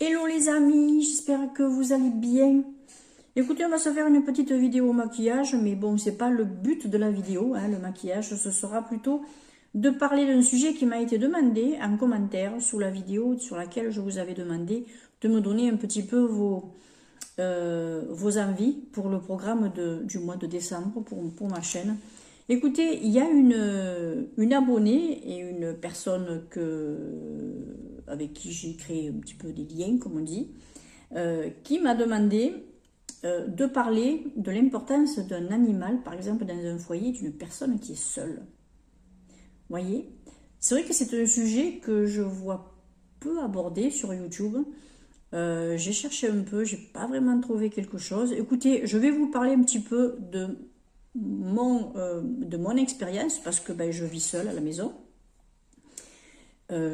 Hello les amis, j'espère que vous allez bien. Écoutez, on va se faire une petite vidéo maquillage, mais bon, c'est pas le but de la vidéo, hein, le maquillage. Ce sera plutôt de parler d'un sujet qui m'a été demandé en commentaire sous la vidéo sur laquelle je vous avais demandé de me donner un petit peu vos envies pour le programme du mois de décembre pour ma chaîne. Écoutez, il y a une abonnée et une personne avec qui j'ai créé un petit peu des liens, comme on dit, qui m'a demandé de parler de l'importance d'un animal, par exemple dans un foyer, d'une personne qui est seule. Voyez, c'est vrai que c'est un sujet que je vois peu abordé sur YouTube. J'ai cherché un peu, j'ai pas vraiment trouvé quelque chose. Écoutez, je vais vous parler un petit peu de mon expérience parce que je vis seule à la maison.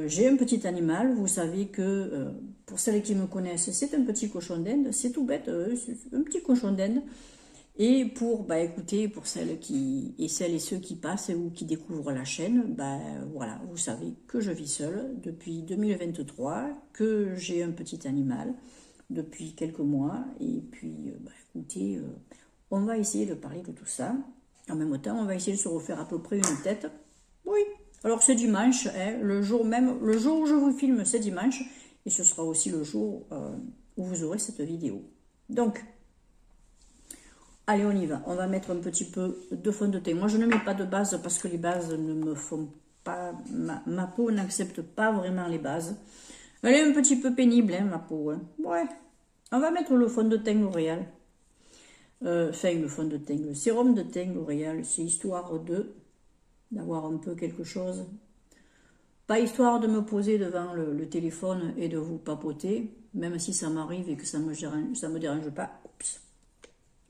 J'ai un petit animal, vous savez que pour celles qui me connaissent, c'est un petit cochon d'Inde, c'est tout bête, c'est un petit cochon d'Inde. Et écoutez, pour celles et ceux qui passent ou qui découvrent la chaîne, voilà, vous savez que je vis seule depuis 2023, que j'ai un petit animal depuis quelques mois. Et puis, écoutez, on va essayer de parler de tout ça. En même temps, on va essayer de se refaire à peu près une tête. Oui, alors c'est dimanche, hein, le jour où je vous filme, c'est dimanche. Et ce sera aussi le jour où vous aurez cette vidéo. Donc, allez, on y va. On va mettre un petit peu de fond de teint. Moi, je ne mets pas de base parce que les bases ne me font pas... Ma peau n'accepte pas vraiment les bases. Elle est un petit peu pénible, hein, ma peau. Hein. Ouais. On va mettre le fond de teint L'Oréal. Le fond de teint, le sérum de teint L'Oréal. C'est histoire d'avoir un peu quelque chose. Pas histoire de me poser devant le téléphone et de vous papoter, même si ça m'arrive et que ça me dérange pas. Oups.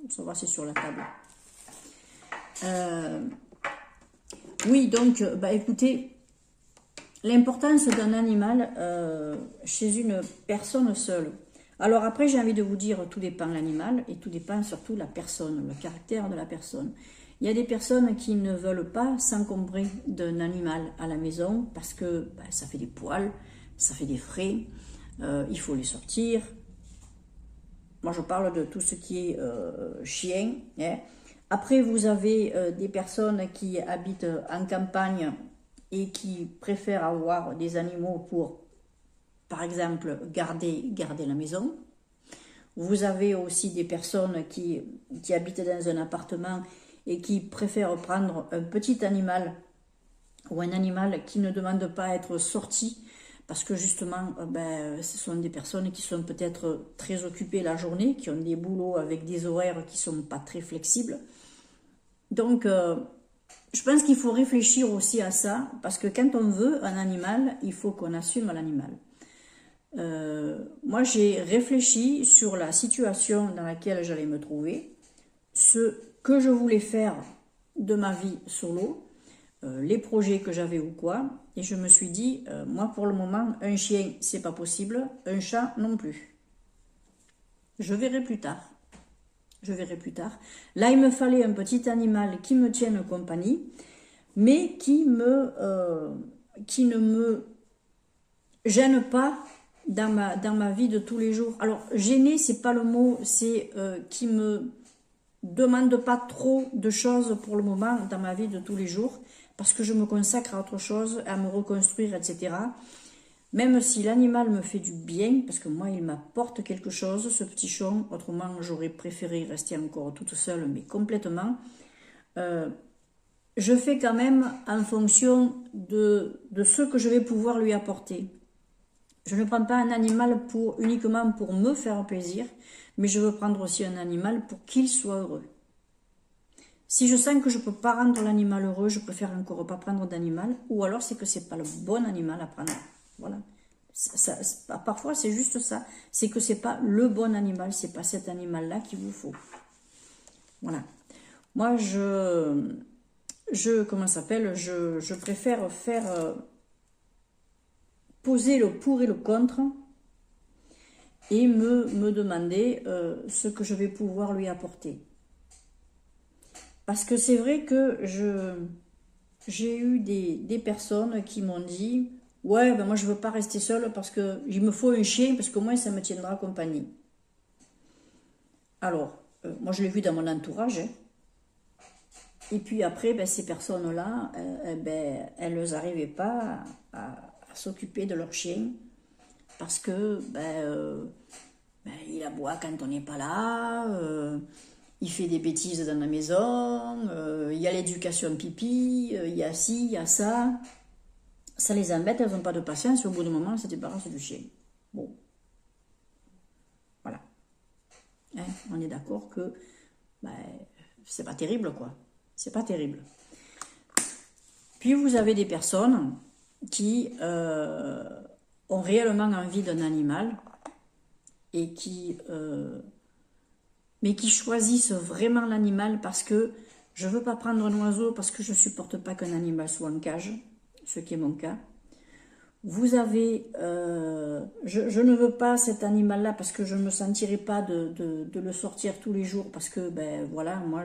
Ça va, c'est sur la table. Oui, donc, écoutez, l'importance d'un animal chez une personne seule. Alors après, j'ai envie de vous dire, tout dépend de l'animal et tout dépend surtout de la personne, le caractère de la personne. Il y a des personnes qui ne veulent pas s'encombrer d'un animal à la maison parce que ça fait des poils, ça fait des frais, il faut les sortir. Moi, je parle de tout ce qui est chien. Hein. Après, vous avez des personnes qui habitent en campagne et qui préfèrent avoir des animaux pour, par exemple, garder la maison. Vous avez aussi des personnes qui habitent dans un appartement et qui préfèrent prendre un petit animal ou un animal qui ne demande pas à être sorti parce que justement, ce sont des personnes qui sont peut-être très occupées la journée, qui ont des boulots avec des horaires qui ne sont pas très flexibles. Donc, je pense qu'il faut réfléchir aussi à ça, parce que quand on veut un animal, il faut qu'on assume l'animal. Moi, j'ai réfléchi sur la situation dans laquelle j'allais me trouver, ce que je voulais faire de ma vie solo, les projets que j'avais ou quoi, et je me suis dit, moi pour le moment, un chien, c'est pas possible, un chat non plus. Je verrai plus tard. Je verrai plus tard. Là, il me fallait un petit animal qui me tienne compagnie, mais qui ne me gêne pas dans ma vie de tous les jours. Alors, gêner, c'est pas le mot, c'est qui me demande pas trop de choses pour le moment dans ma vie de tous les jours, parce que je me consacre à autre chose, à me reconstruire, etc. Même si l'animal me fait du bien, parce que moi il m'apporte quelque chose, ce petit chon, autrement j'aurais préféré rester encore toute seule, mais complètement. Je fais quand même en fonction de ce que je vais pouvoir lui apporter. Je ne prends pas un animal uniquement pour me faire plaisir, mais je veux prendre aussi un animal pour qu'il soit heureux. Si je sens que je ne peux pas rendre l'animal heureux, je préfère encore pas prendre d'animal, ou alors c'est que c'est pas le bon animal à prendre. Voilà. Parfois c'est juste ça, c'est que c'est pas le bon animal, c'est pas cet animal-là qu'il vous faut. Voilà. Moi comment ça s'appelle, je préfère faire poser le pour et le contre et me demander ce que je vais pouvoir lui apporter. Parce que c'est vrai que j'ai eu des personnes qui m'ont dit « Ouais, ben moi je veux pas rester seule parce que il me faut un chien parce qu'au moins ça me tiendra compagnie. Alors, moi je l'ai vu dans mon entourage, hein. Et puis après, ben, ces personnes-là, ben, elles n'arrivaient pas à s'occuper de leur chien parce que ben, il aboie quand on n'est pas là, il fait des bêtises dans la maison, il y a l'éducation pipi, il y a ci, il y a ça. Ça les embête, elles n'ont pas de patience, et au bout d'un moment, elles se débarrassent du chien. Bon, voilà. Hein, on est d'accord que ben, c'est pas terrible, quoi. C'est pas terrible. Puis vous avez des personnes qui ont réellement envie d'un animal et mais qui choisissent vraiment l'animal parce que je veux pas prendre un oiseau parce que je supporte pas qu'un animal soit en cage, ce qui est mon cas. Vous avez, je ne veux pas cet animal-là parce que je ne me sentirai pas de le sortir tous les jours parce que, ben voilà, moi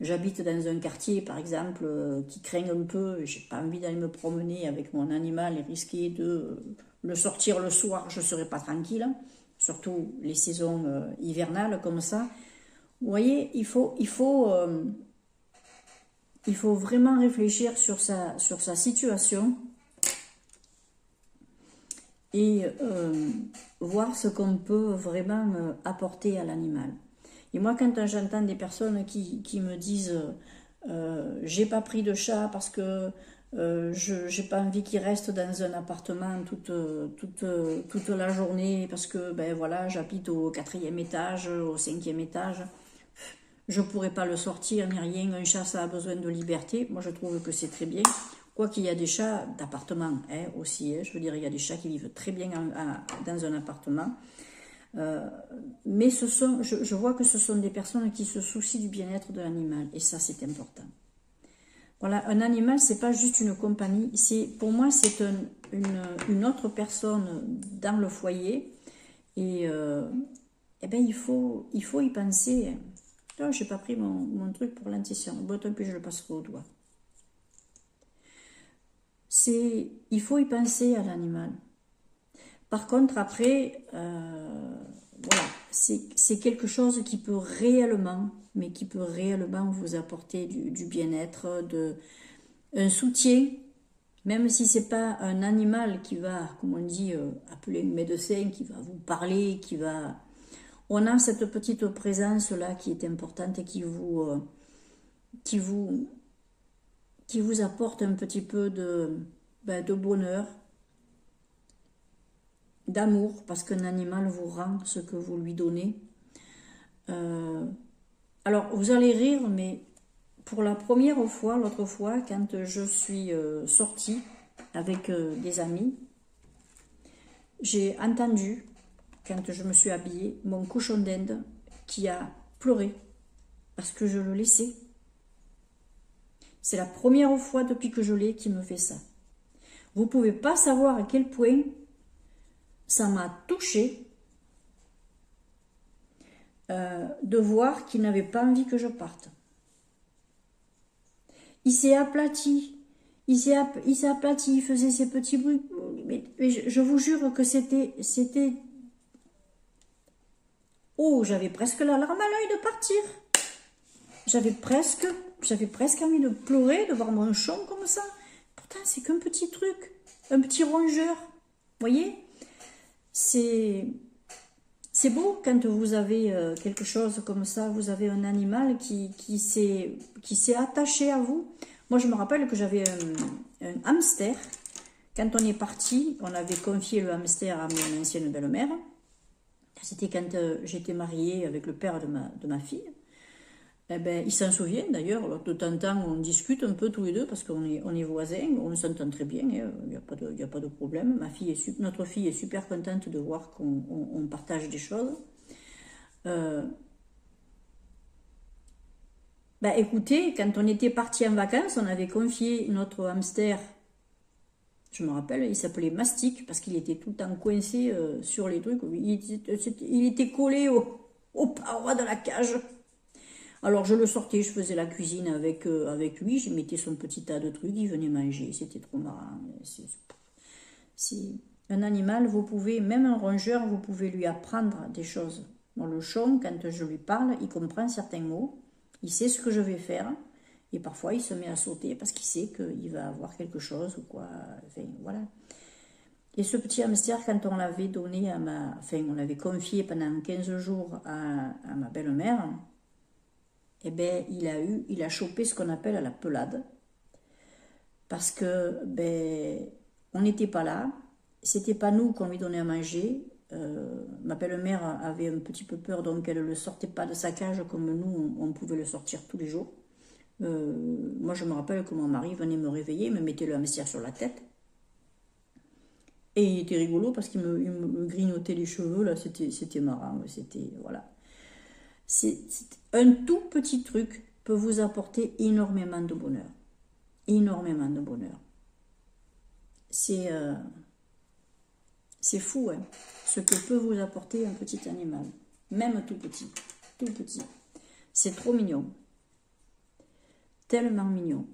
j'habite dans un quartier, par exemple, qui craint un peu, j'ai pas envie d'aller me promener avec mon animal et risquer de le sortir le soir, je serai pas tranquille, surtout les saisons hivernales comme ça. Vous voyez, il faut vraiment réfléchir sur sa situation et voir ce qu'on peut vraiment apporter à l'animal. Et moi, quand j'entends des personnes qui me disent j'ai pas pris de chat parce que je n'ai pas envie qu'il reste dans un appartement toute la journée parce que ben voilà, j'habite au 4e étage, au 5e étage, je pourrais pas le sortir ni rien, un chat ça a besoin de liberté, moi je trouve que c'est très bien. Quoi qu'il y a des chats d'appartement hein, aussi, hein, je veux dire il y a des chats qui vivent très bien dans un appartement. Mais je vois que ce sont des personnes qui se soucient du bien-être de l'animal et ça c'est important. Voilà, un animal c'est pas juste une compagnie, pour moi c'est une autre personne dans le foyer et eh ben il faut y penser. Oh, j'ai pas pris mon truc pour l'intuition, bon tant pis je le passerai au doigt. Il faut y penser à l'animal. Par contre après voilà, c'est quelque chose qui peut réellement, mais qui peut réellement vous apporter du bien-être, un soutien, même si c'est pas un animal qui va, comme on dit, appeler un médecin, qui va vous parler, on a cette petite présence-là qui est importante et qui vous apporte un petit peu de bonheur, d'amour, parce qu'un animal vous rend ce que vous lui donnez. Alors, vous allez rire, mais pour la première fois, l'autre fois, quand je suis sortie avec des amis, j'ai entendu, quand je me suis habillée, mon cochon d'Inde qui a pleuré parce que je le laissais. C'est la première fois depuis que je l'ai qu'il me fait ça. Vous ne pouvez pas savoir à quel point ça m'a touchée de voir qu'il n'avait pas envie que je parte. Il s'est aplati. Il s'est aplati, il faisait ses petits bruits. Mais je vous jure que c'était... Oh, j'avais presque la larme à l'œil de partir. J'avais presque envie de pleurer, de voir mon chon comme ça. Pourtant, c'est qu'un petit truc, un petit rongeur. Vous voyez? C'est beau quand vous avez quelque chose comme ça, vous avez un animal qui s'est attaché à vous. Moi, je me rappelle que j'avais un hamster. Quand on est parti, on avait confié le hamster à mon ancienne belle-mère. C'était quand j'étais mariée avec le père de ma fille. Eh ben, ils s'en souviennent d'ailleurs. De temps en temps, on discute un peu tous les deux parce qu'on est voisins. On s'entend très bien. Il n'y a pas de problème. Notre fille est super contente de voir qu'on partage des choses. Ben, écoutez, quand on était parti en vacances, on avait confié notre hamster. Je me rappelle, il s'appelait Mastic parce qu'il était tout le temps coincé sur les trucs. Il était collé aux parois de la cage. Alors je le sortais, je faisais la cuisine avec lui, je mettais son petit tas de trucs, il venait manger, c'était trop marrant. C'est un animal, vous pouvez, même un rongeur, vous pouvez lui apprendre des choses. Moi, le chon, quand je lui parle, il comprend certains mots, il sait ce que je vais faire, et parfois il se met à sauter parce qu'il sait qu'il va avoir quelque chose ou quoi. Enfin, voilà. Et ce petit hamster, quand on l'avait donné enfin, on l'avait confié pendant 15 jours à ma belle-mère, eh ben, il a chopé ce qu'on appelle la pelade. Parce que, ben, on n'était pas là, c'était pas nous qu'on lui donnait à manger. Ma belle-mère avait un petit peu peur, donc elle ne le sortait pas de sa cage comme nous, on pouvait le sortir tous les jours. Moi, je me rappelle que mon mari venait me réveiller, me mettait le hamster sur la tête. Et il était rigolo parce qu'il me grignotait les cheveux, là, c'était marrant, c'était, voilà. Un tout petit truc peut vous apporter énormément de bonheur. Énormément de bonheur. C'est fou, hein, ce que peut vous apporter un petit animal. Même tout petit, tout petit. C'est trop mignon. Tellement mignon.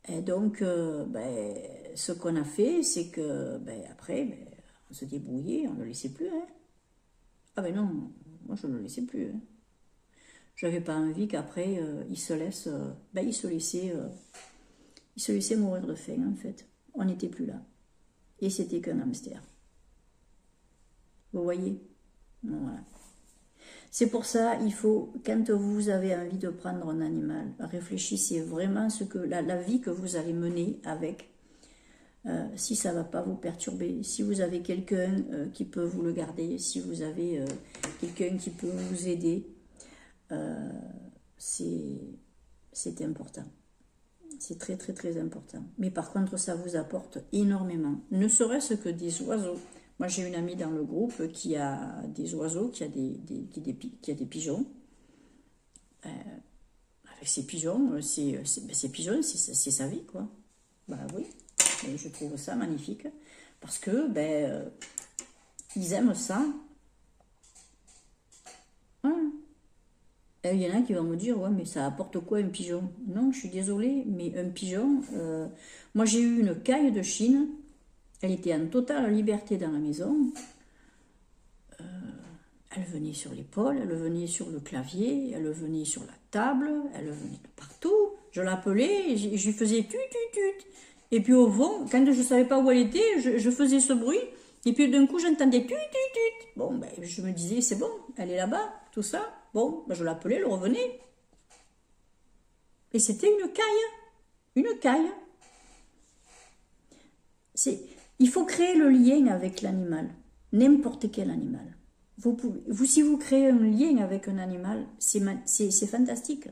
Et donc, ben, ce qu'on a fait, c'est que, ben, après, ben, on se débrouillait, on ne le laissait plus, hein. Ah ben non, moi je ne le laissais plus, hein. J'avais pas envie qu'après, il se laisse, ben, il se laissait mourir de faim, en fait. On n'était plus là. Et c'était qu'un hamster. Vous voyez? Voilà. C'est pour ça, il faut, quand vous avez envie de prendre un animal, réfléchissez vraiment ce que la vie que vous allez mener avec. Si ça ne va pas vous perturber, si vous avez quelqu'un qui peut vous le garder, si vous avez quelqu'un qui peut vous aider, c'est important. C'est très très très important. Mais par contre, ça vous apporte énormément. Ne serait-ce que des oiseaux. Moi, j'ai une amie dans le groupe qui a des oiseaux, qui a des pigeons. Avec ces pigeons, ces pigeons, c'est sa vie, quoi. Bah oui, et je trouve ça magnifique. Parce que, ben, ils aiment ça. Voilà. Et il y en a qui vont me dire, ouais, mais ça apporte quoi un pigeon? Non, je suis désolée, mais un pigeon... moi, j'ai eu une caille de Chine. Elle était en totale liberté dans la maison. Elle venait sur l'épaule, elle venait sur le clavier, elle venait sur la table, elle venait de partout. Je l'appelais, je lui faisais tut, tut, tut. Et puis au fond, quand je ne savais pas où elle était, je faisais ce bruit. Et puis d'un coup, j'entendais tut, tut, tut. Bon, ben, je me disais, c'est bon, elle est là-bas, tout ça. Bon, ben, je l'appelais, elle revenait. Et c'était une caille. Une caille. Il faut créer le lien avec l'animal. N'importe quel animal. Si vous créez un lien avec un animal, c'est fantastique.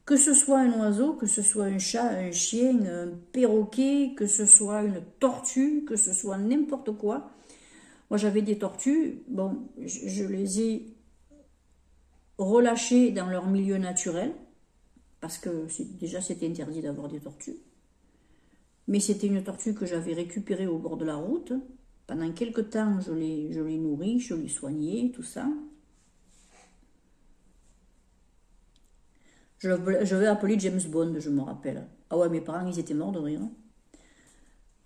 Que ce soit un oiseau, que ce soit un chat, un chien, un perroquet, que ce soit une tortue, que ce soit n'importe quoi. Moi, j'avais des tortues, bon, je les ai relâchées dans leur milieu naturel, parce que déjà, c'était interdit d'avoir des tortues. Mais c'était une tortue que j'avais récupérée au bord de la route. Pendant quelques temps, je l'ai nourrie, je l'ai soignée, tout ça. Je vais appeler James Bond, je me rappelle. Ah ouais, mes parents, ils étaient morts de rire.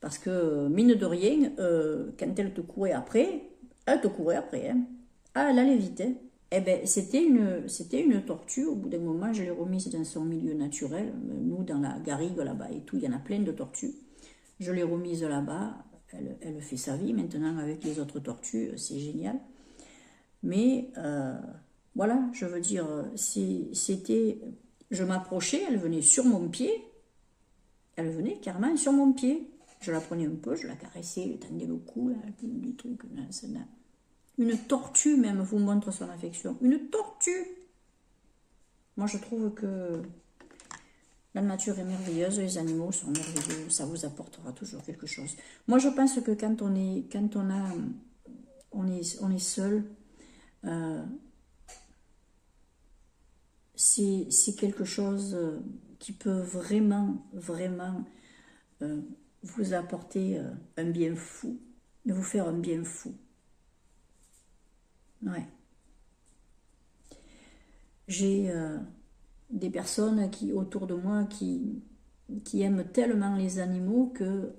Parce que, mine de rien, quand elle te courait après, elle te courait après. Hein. Ah, elle allait vite. Hein. Eh ben, c'était une tortue. Au bout d'un moment, je l'ai remise dans son milieu naturel. Nous, dans la garrigue là-bas et tout, il y en a plein de tortues. Je l'ai remise là-bas. Elle fait sa vie maintenant avec les autres tortues. C'est génial. Mais voilà, je veux dire, c'était... Je m'approchais, elle venait sur mon pied. Elle venait carrément sur mon pied. Je la prenais un peu, je la caressais, je tendais le cou, là, des trucs. Une tortue même vous montre son affection. Une tortue. Moi, je trouve que la nature est merveilleuse, les animaux sont merveilleux, ça vous apportera toujours quelque chose. Moi, je pense que quand on est seul, c'est quelque chose qui peut vraiment, vraiment vous apporter un bien fou, de vous faire un bien fou. Ouais. J'ai des personnes autour de moi qui qui aiment tellement les animaux que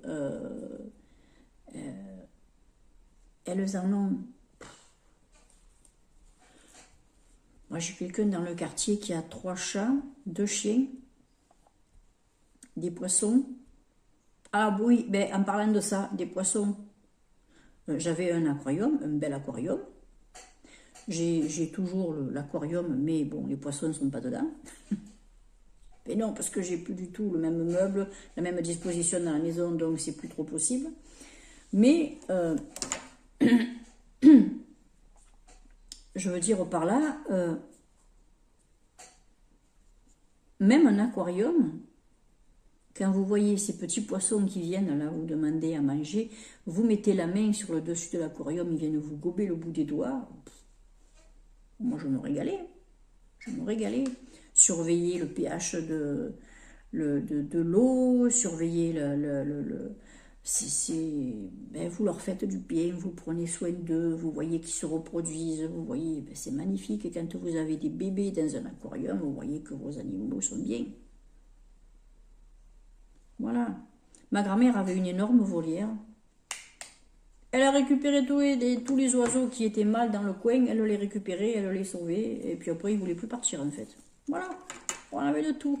elles en ont. Moi, j'ai quelqu'un dans le quartier qui a 3 chats, 2 chiens, des poissons. Ah oui, ben, en parlant de ça, des poissons, j'avais un aquarium, un bel aquarium. J'ai toujours l'aquarium, mais bon, les poissons ne sont pas dedans. Mais non, parce que j'ai plus du tout le même meuble, la même disposition dans la maison, donc c'est plus trop possible. Mais je veux dire par là, même un aquarium, quand vous voyez ces petits poissons qui viennent là vous demander à manger, vous mettez la main sur le dessus de l'aquarium, ils viennent vous gober le bout des doigts. Moi, je me régalais. Je me régalais. Surveiller le pH de l'eau, surveiller ben, vous leur faites du bien, vous prenez soin d'eux, vous voyez qu'ils se reproduisent, vous voyez, ben, c'est magnifique. Et quand vous avez des bébés dans un aquarium, vous voyez que vos animaux sont bien. Voilà. Ma grand-mère avait une énorme volière. Elle a récupéré tous les oiseaux qui étaient mal dans le coin, elle les récupérait, elle les sauvait, et puis après ils ne voulaient plus partir en fait. Voilà, on avait de tout.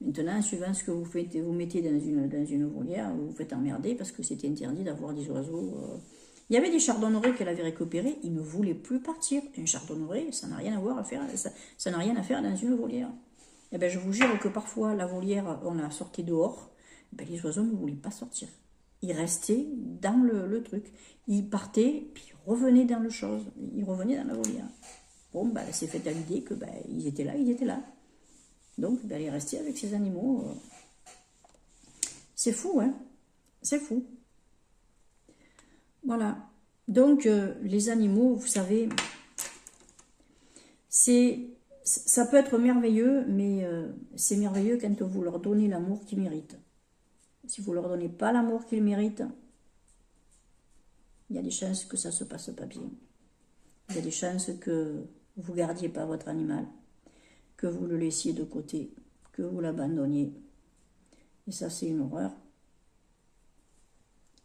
Maintenant, suivant ce que vous faites, vous mettez dans une volière, vous vous faites emmerder parce que c'était interdit d'avoir des oiseaux. Il y avait des chardonnerets qu'elle avait récupérés, ils ne voulaient plus partir. Un chardonneret, ça n'a rien à faire, ça n'a rien à faire dans une volière. Et ben, je vous jure que parfois la volière, on la sortait dehors, ben, les oiseaux ne voulaient pas sortir. Ils restaient dans le truc. Ils partaient, puis ils revenaient dans le chose. Ils revenaient dans la volière. Bon, ben, elle s'est faite à l'idée que ben, ils étaient là, ils étaient là. Donc, ben, elle est restée avec ces animaux. C'est fou, hein? C'est fou. Voilà. Donc, les animaux, vous savez, ça peut être merveilleux, mais c'est merveilleux quand vous leur donnez l'amour qu'ils méritent. Si vous ne leur donnez pas l'amour qu'ils méritent, il y a des chances que ça ne se passe pas bien. Il y a des chances que vous ne gardiez pas votre animal, que vous le laissiez de côté, que vous l'abandonniez. Et ça, c'est une horreur.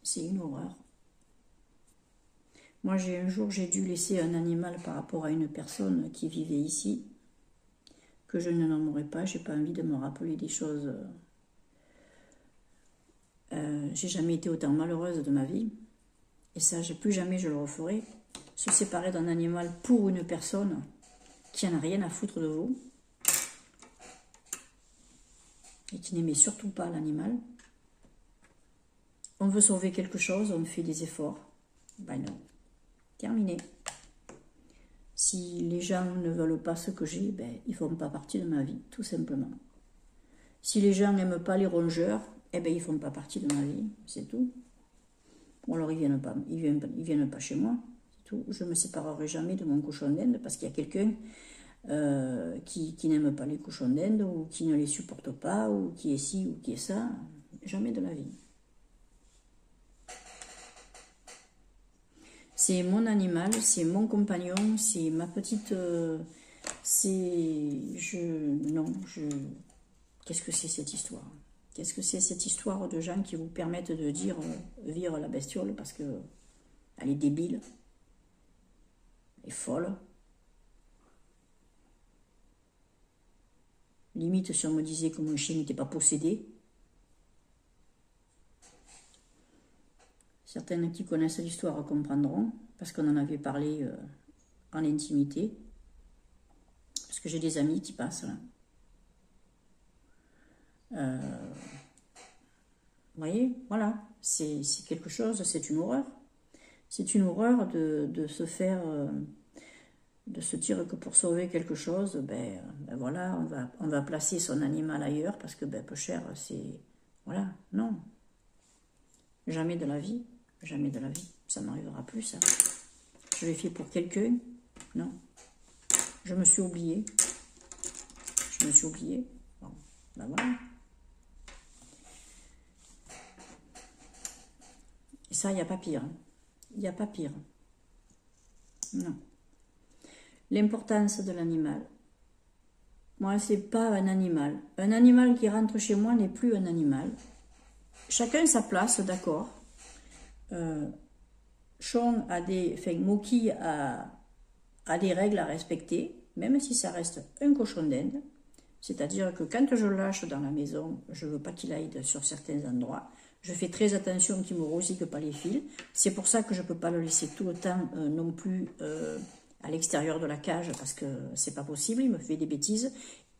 C'est une horreur. Moi, un jour, j'ai dû laisser un animal par rapport à une personne qui vivait ici, que je ne nommerai pas. Je n'ai pas envie de me rappeler des choses. J'ai jamais été autant malheureuse de ma vie. Et ça, plus jamais je le referai. Se séparer d'un animal pour une personne qui n'en a rien à foutre de vous et qui n'aimait surtout pas l'animal. On veut sauver quelque chose, on fait des efforts. Ben non. Terminé. Si les gens ne veulent pas ce que j'ai, ben, ils ne font pas partie de ma vie, tout simplement. Si les gens n'aiment pas les rongeurs, eh ben, ils ne font pas partie de ma vie, c'est tout. Ou alors ils viennent pas chez moi, c'est tout. Je ne me séparerai jamais de mon cochon d'Inde parce qu'il y a quelqu'un qui n'aime pas les cochons d'Inde ou qui ne les supporte pas ou qui est ci ou qui est ça. Jamais de la vie. C'est mon animal, c'est mon compagnon, c'est ma petite... Qu'est-ce que c'est cette histoire? Qu'est-ce que c'est cette histoire de gens qui vous permettent de dire vire la bestiole parce que elle est débile, elle est folle. Limite si on me disait que mon chien n'était pas possédé. Certaines qui connaissent l'histoire comprendront parce qu'on en avait parlé en intimité. Parce que j'ai des amis qui passent là. Vous voyez, voilà, c'est quelque chose, c'est une horreur. C'est une horreur de se faire, de se dire que pour sauver quelque chose, ben voilà, on va placer son animal ailleurs parce que ben, peu cher, c'est... Voilà, non. Jamais de la vie, jamais de la vie. Ça n'arrivera plus, ça. Je l'ai fait pour quelqu'un, non. Je me suis oubliée. Je me suis oubliée. Bon, ben voilà. Et ça, il n'y a pas pire. Il n'y a pas pire. Non. L'importance de l'animal. Moi, c'est pas un animal. Un animal qui rentre chez moi n'est plus un animal. Chacun sa place, d'accord. Sean a des... Enfin, Moki a des règles à respecter, même si ça reste un cochon d'Inde. C'est-à-dire que quand je le lâche dans la maison, je ne veux pas qu'il aille sur certains endroits. Je fais très attention qu'il ne me rosique pas les fils. C'est pour ça que je ne peux pas le laisser tout le temps non plus à l'extérieur de la cage, parce que c'est pas possible, il me fait des bêtises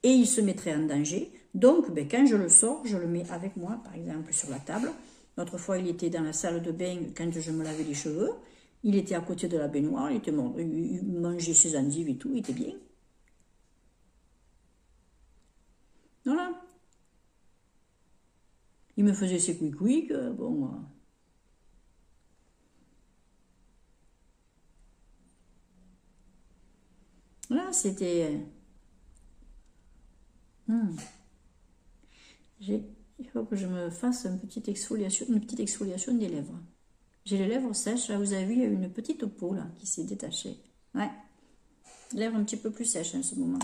et il se mettrait en danger. Donc, ben, quand je le sors, je le mets avec moi, par exemple, sur la table. L'autre fois, il était dans la salle de bain quand je me lavais les cheveux. Il était à côté de la baignoire, il mangeait ses endives et tout, il était bien. Voilà. Il me faisait ses quick-quick, bon... Voilà, c'était... Il faut que je me fasse une petite exfoliation des lèvres. J'ai les lèvres sèches, là vous avez vu, il y a une petite peau là qui s'est détachée. Ouais, lèvres un petit peu plus sèches en ce moment.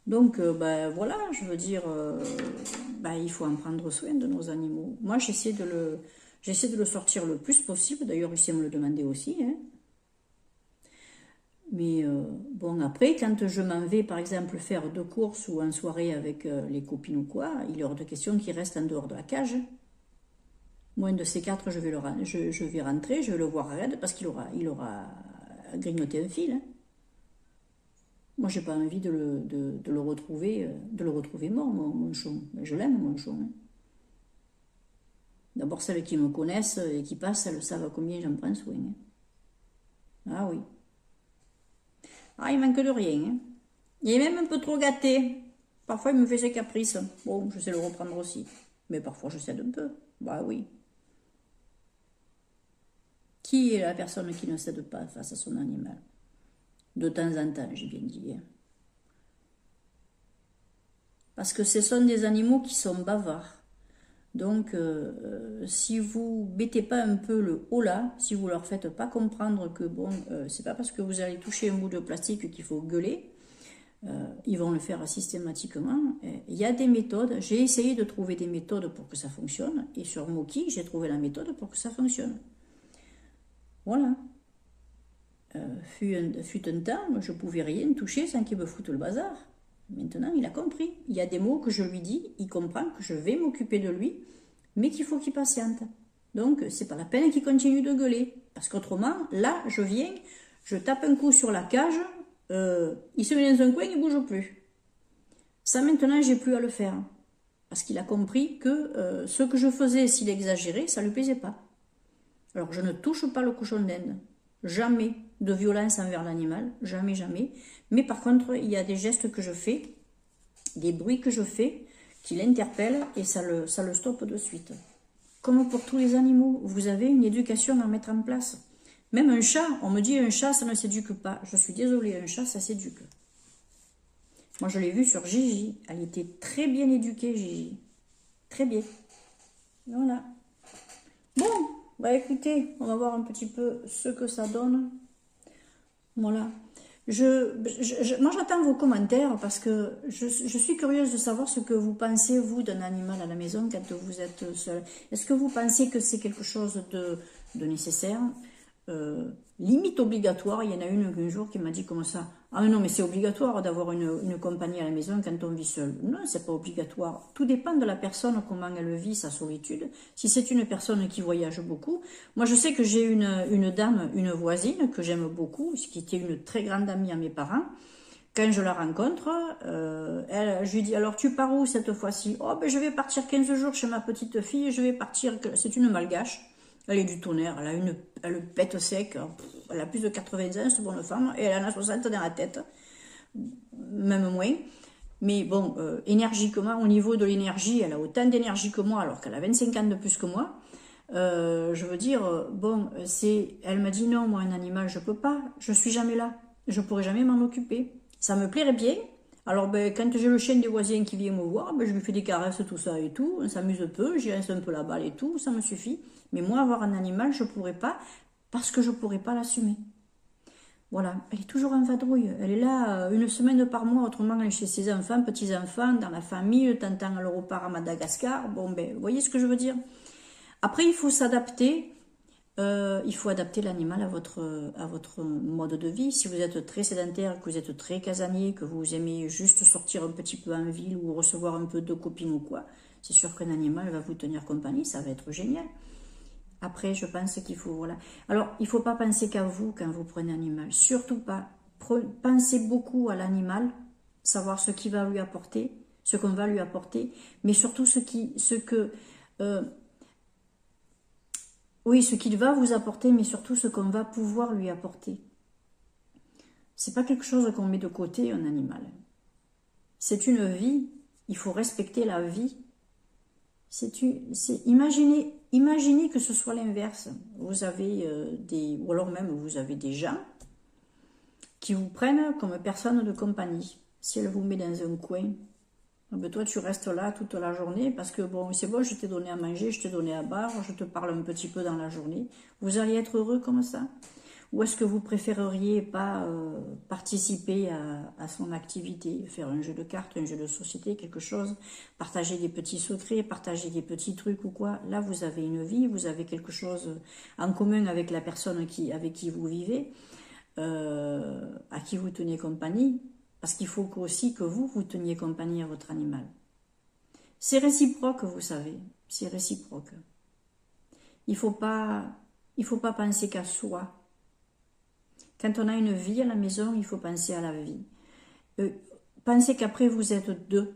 Donc, ben, voilà, je veux dire, ben, il faut en prendre soin de nos animaux. Moi, j'essaie de le sortir le plus possible. D'ailleurs, il sait me le demander aussi. Hein. Mais bon, après, quand je m'en vais, par exemple, faire 2 courses ou en soirée avec les copines ou quoi, il est hors de question qu'il reste en dehors de la cage. Moins de ces 4, je vais rentrer, je vais le voir raide parce qu'il aura grignoté un fil. Hein. Moi, j'ai pas envie de le retrouver mort, mon chon. Je l'aime, mon chon. Hein. D'abord, celles qui me connaissent et qui passent, elles savent combien j'en prends soin. Hein. Ah oui. Ah, il manque de rien. Hein. Il est même un peu trop gâté. Parfois, il me fait ses caprices. Bon, je sais le reprendre aussi. Mais parfois, je cède un peu. Bah oui. Qui est la personne qui ne cède pas face à son animal? De temps en temps, j'ai bien dit. Hein. Parce que ce sont des animaux qui sont bavards. Donc, si vous mettez pas un peu le haut là, si vous leur faites pas comprendre que bon, c'est pas parce que vous allez toucher un bout de plastique qu'il faut gueuler, ils vont le faire systématiquement. Il y a des méthodes, j'ai essayé de trouver des méthodes pour que ça fonctionne, et sur Moki, j'ai trouvé la méthode pour que ça fonctionne. Voilà. Fut un temps, je pouvais rien toucher sans qu'il me foute le bazar. Maintenant, il a compris. Il y a des mots que je lui dis, il comprend que je vais m'occuper de lui, mais qu'il faut qu'il patiente. Donc, c'est pas la peine qu'il continue de gueuler. Parce qu'autrement, là, je viens, je tape un coup sur la cage, il se met dans un coin, il bouge plus. Ça, maintenant, j'ai plus à le faire. Parce qu'il a compris que ce que je faisais, s'il exagérait, ça lui plaisait pas. Alors, je ne touche pas le cochon d'Inde. Jamais de violence envers l'animal, jamais, jamais. Mais par contre, il y a des gestes que je fais, des bruits que je fais, qui l'interpellent et ça le stoppe de suite. Comme pour tous les animaux, vous avez une éducation à mettre en place. Même un chat, on me dit un chat, ça ne s'éduque pas. Je suis désolée, un chat, ça s'éduque. Moi, je l'ai vu sur Gigi. Elle était très bien éduquée, Gigi. Très bien. Voilà. Bon, bah écoutez, on va voir un petit peu ce que ça donne. Voilà. Moi, j'attends vos commentaires parce que je suis curieuse de savoir ce que vous pensez, vous, d'un animal à la maison quand vous êtes seul. Est-ce que vous pensez que c'est quelque chose de nécessaire, limite obligatoire? Il y en a une un jour qui m'a dit comme ça: ah non, mais c'est obligatoire d'avoir une compagnie à la maison quand on vit seul. Non, c'est pas obligatoire. Tout dépend de la personne, comment elle vit sa solitude. Si c'est une personne qui voyage beaucoup, moi je sais que j'ai une dame, une voisine que j'aime beaucoup, qui était une très grande amie à mes parents. Quand je la rencontre, je lui dis: alors tu pars où cette fois-ci? Oh ben je vais partir 15 jours chez ma petite fille, je vais partir, c'est une malgache. Elle est du tonnerre, elle pète sec, elle a plus de 80 ans, cette bonne femme, et elle en a 60 dans la tête, même moins. Mais bon, énergiquement, au niveau de l'énergie, elle a autant d'énergie que moi, alors qu'elle a 25 ans de plus que moi. Je veux dire, bon, elle m'a dit: non, moi un animal, je peux pas, je suis jamais là, je pourrai jamais m'en occuper. Ça me plairait bien. Alors, ben, quand j'ai le chien des voisins qui vient me voir, ben, je lui fais des caresses, tout ça et tout. On s'amuse peu, j'y reste un peu la balle et tout, ça me suffit. Mais moi, avoir un animal, je pourrais pas, parce que je pourrais pas l'assumer. Voilà, elle est toujours en vadrouille. Elle est là une semaine par mois, autrement elle est chez ses enfants, petits-enfants, dans la famille, le temps elle repart à Madagascar. Bon, ben, vous voyez ce que je veux dire? Après, il faut s'adapter. Il faut adapter l'animal à votre mode de vie. Si vous êtes très sédentaire, que vous êtes très casanier, que vous aimez juste sortir un petit peu en ville ou recevoir un peu de copines ou quoi, c'est sûr qu'un animal va vous tenir compagnie, ça va être génial. Après, je pense qu'il faut, voilà. Alors, il ne faut pas penser qu'à vous quand vous prenez un animal. Surtout pas. Pensez beaucoup à l'animal, savoir ce qu'il va lui apporter, ce qu'on va lui apporter, mais surtout ce qu'il va vous apporter, mais surtout ce qu'on va pouvoir lui apporter. C'est pas quelque chose qu'on met de côté, un animal. C'est une vie. Il faut respecter la vie. Imaginez que ce soit l'inverse. Vous avez ou alors même vous avez des gens qui vous prennent comme personne de compagnie. Si elle vous met dans un coin, ben toi tu restes là toute la journée parce que bon, c'est bon, je t'ai donné à manger, je t'ai donné à boire, je te parle un petit peu dans la journée. Vous allez être heureux comme ça? Ou est-ce que vous préféreriez pas participer à son activité, faire un jeu de cartes, un jeu de société, quelque chose, partager des petits secrets, partager des petits trucs ou quoi? Là, vous avez une vie, vous avez quelque chose en commun avec la personne avec qui vous vivez, à qui vous tenez compagnie, parce qu'il faut aussi que vous teniez compagnie à votre animal. C'est réciproque, vous savez, c'est réciproque. Il faut pas penser qu'à soi. Quand on a une vie à la maison, il faut penser à la vie. Pensez qu'après vous êtes deux.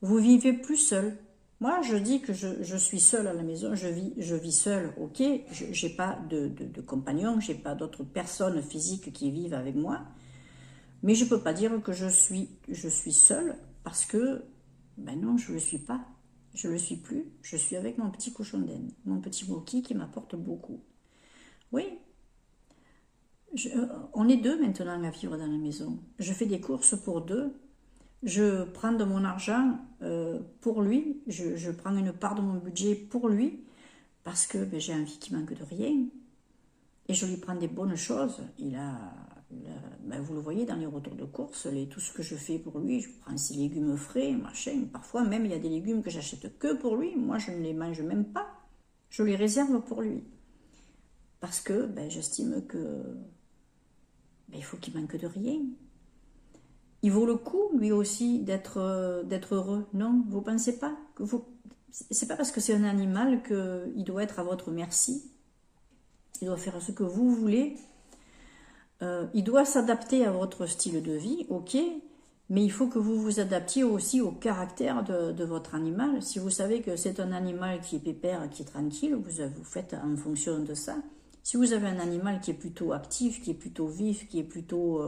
Vous vivez plus seul. Moi, je dis que je suis seule à la maison, je vis seule, ok. Je n'ai pas de compagnon, je n'ai pas d'autres personnes physiques qui vivent avec moi. Mais je ne peux pas dire que je suis seule parce que, ben non, je ne le suis pas. Je ne le suis plus. Je suis avec mon petit cochon d'Inde, mon petit Moki qui m'apporte beaucoup. Oui. On est deux maintenant à vivre dans la maison. Je fais des courses pour deux. Je prends de mon argent pour lui. Je prends une part de mon budget pour lui parce que ben, j'ai envie qu'il manque de rien. Et je lui prends des bonnes choses. Ben, vous le voyez dans les retours de course, tout ce que je fais pour lui, je prends ses légumes frais, machin. Parfois même, il y a des légumes que j'achète que pour lui. Moi, je ne les mange même pas. Je les réserve pour lui. Parce que ben, j'estime que il faut qu'il manque de rien. Il vaut le coup, lui aussi, d'être heureux. Non, vous pensez pas que c'est pas parce que c'est un animal qu'il doit être à votre merci. Il doit faire ce que vous voulez. Il doit s'adapter à votre style de vie, ok. Mais il faut que vous vous adaptiez aussi au caractère de votre animal. Si vous savez que c'est un animal qui est pépère, qui est tranquille, vous faites en fonction de ça. Si vous avez un animal qui est plutôt actif, qui est plutôt vif, qui est plutôt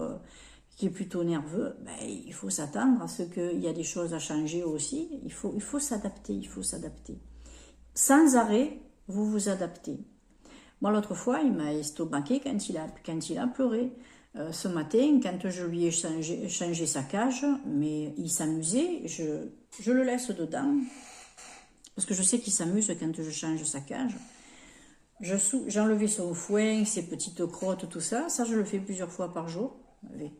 nerveux, ben, il faut s'attendre à ce qu'il y a des choses à changer aussi. Il faut s'adapter, Sans arrêt, vous vous adaptez. Moi, l'autre fois, il m'a estomaqué quand il a pleuré. Ce matin, quand je lui ai changé sa cage, mais il s'amusait, je le laisse dedans, parce que je sais qu'il s'amuse quand je change sa cage. J'ai enlevé son foin, ses petites crottes, tout ça. Ça, je le fais plusieurs fois par jour. Allez.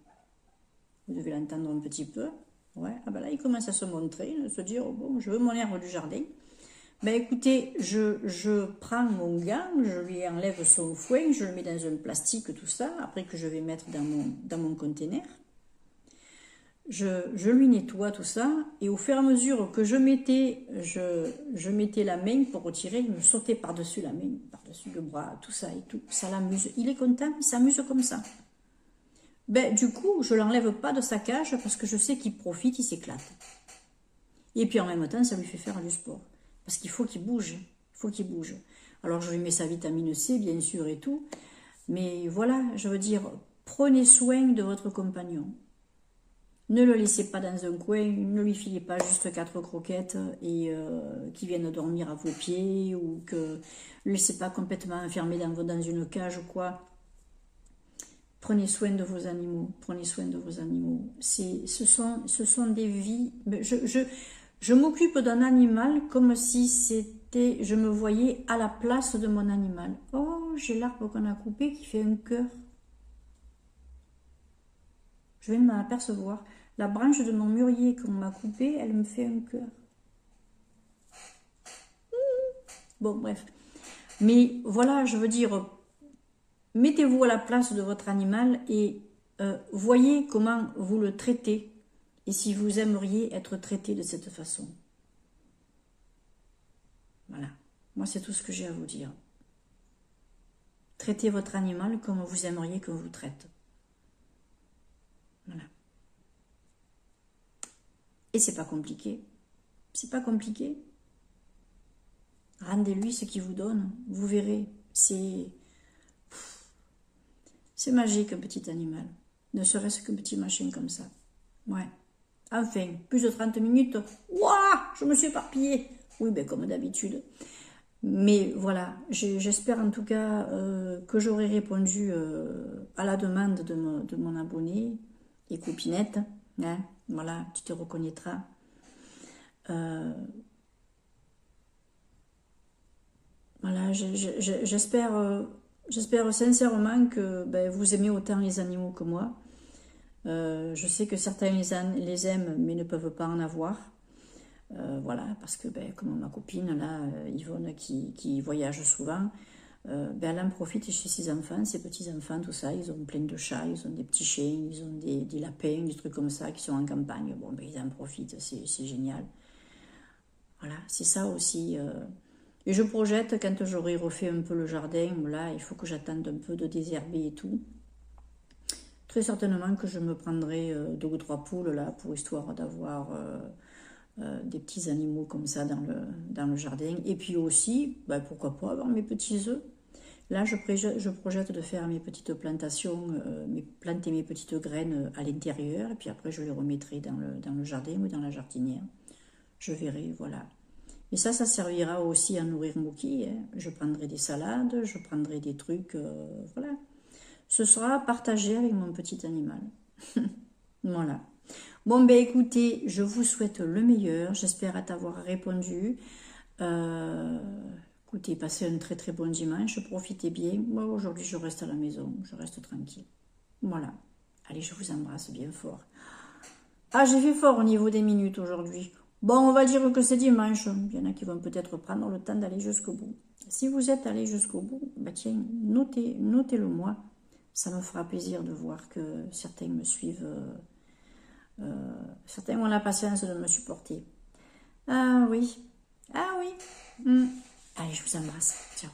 Vous devez l'entendre un petit peu. Ouais. Ah ben là, il commence à se montrer, à se dire, oh bon, je veux mon herbe du jardin. Ben écoutez, je prends mon gant, je lui enlève son foin, je le mets dans un plastique, tout ça, après que je vais mettre dans mon conteneur. Je lui nettoie tout ça, et au fur et à mesure que je mettais la main pour retirer, il me sautait par-dessus la main, par-dessus le bras, tout ça et tout. Ça l'amuse. Il est content, il s'amuse comme ça. Ben, du coup, je ne l'enlève pas de sa cage parce que je sais qu'il profite, il s'éclate. Et puis en même temps, ça lui fait faire du sport. Parce qu'il faut qu'il bouge. Alors je lui mets sa vitamine C, bien sûr, et tout. Mais voilà, je veux dire, prenez soin de votre compagnon. Ne le laissez pas dans un coin, ne lui filez pas juste 4 croquettes et qu'il vienne dormir à vos pieds ou que ne le laissez pas complètement enfermé dans une cage ou quoi. Prenez soin de vos animaux, Ce sont des vies. Je m'occupe d'un animal comme si je me voyais à la place de mon animal. Oh, j'ai l'arbre qu'on a coupé qui fait un cœur. Je viens de m'apercevoir. La branche de mon mûrier qu'on m'a coupée, elle me fait un cœur. Bon, bref. Mais voilà, je veux dire, mettez-vous à la place de votre animal et voyez comment vous le traitez et si vous aimeriez être traité de cette façon. Voilà. Moi, c'est tout ce que j'ai à vous dire. Traitez votre animal comme vous aimeriez qu'on vous traite. Voilà. Et c'est pas compliqué. C'est pas compliqué. Rendez-lui ce qu'il vous donne. Vous verrez. C'est magique, un petit animal. Ne serait-ce qu'un petit machin comme ça. Ouais. Enfin, plus de 30 minutes. Ouah, je me suis éparpillée. Oui, ben comme d'habitude. Mais voilà, j'espère en tout cas que j'aurai répondu à la demande de mon abonné et copinette. Hein, voilà, tu te reconnaîtras. Voilà, j'espère sincèrement que ben, vous aimez autant les animaux que moi. Je sais que certains les aiment mais ne peuvent pas en avoir. Voilà, parce que ben, comme ma copine là, Yvonne qui voyage souvent, ben, elle en profite chez ses enfants, ses petits-enfants, tout ça. Ils ont plein de chats, ils ont des petits chiens, ils ont des lapins, des trucs comme ça qui sont en campagne. Bon, ben, ils en profitent, c'est génial. Voilà, c'est ça aussi. Et je projette, quand j'aurai refait un peu le jardin, là, il faut que j'attende un peu de désherber et tout. Très certainement que je me prendrai 2 ou 3 poules là, pour histoire d'avoir des petits animaux comme ça dans le jardin. Et puis aussi, ben, pourquoi pas avoir mes petits œufs. Là, je projette de faire mes petites plantations, planter mes petites graines à l'intérieur. Et puis après, je les remettrai dans le jardin ou dans la jardinière. Je verrai, voilà. Et ça servira aussi à nourrir Mookie. Hein. Je prendrai des salades, je prendrai des trucs, voilà. Ce sera partagé avec mon petit animal. Voilà. Bon, ben écoutez, je vous souhaite le meilleur. J'espère t'avoir répondu. Écoutez, passez un très très bon dimanche. Profitez bien. Moi, aujourd'hui, je reste à la maison. Je reste tranquille. Voilà. Allez, je vous embrasse bien fort. Ah, j'ai fait fort au niveau des minutes aujourd'hui. Bon, on va dire que c'est dimanche. Il y en a qui vont peut-être prendre le temps d'aller jusqu'au bout. Si vous êtes allé jusqu'au bout, bah tiens, notez-le moi. Ça me fera plaisir de voir que certains me suivent. Certains ont la patience de me supporter. Ah oui. Ah oui. Allez, je vous embrasse. Ciao.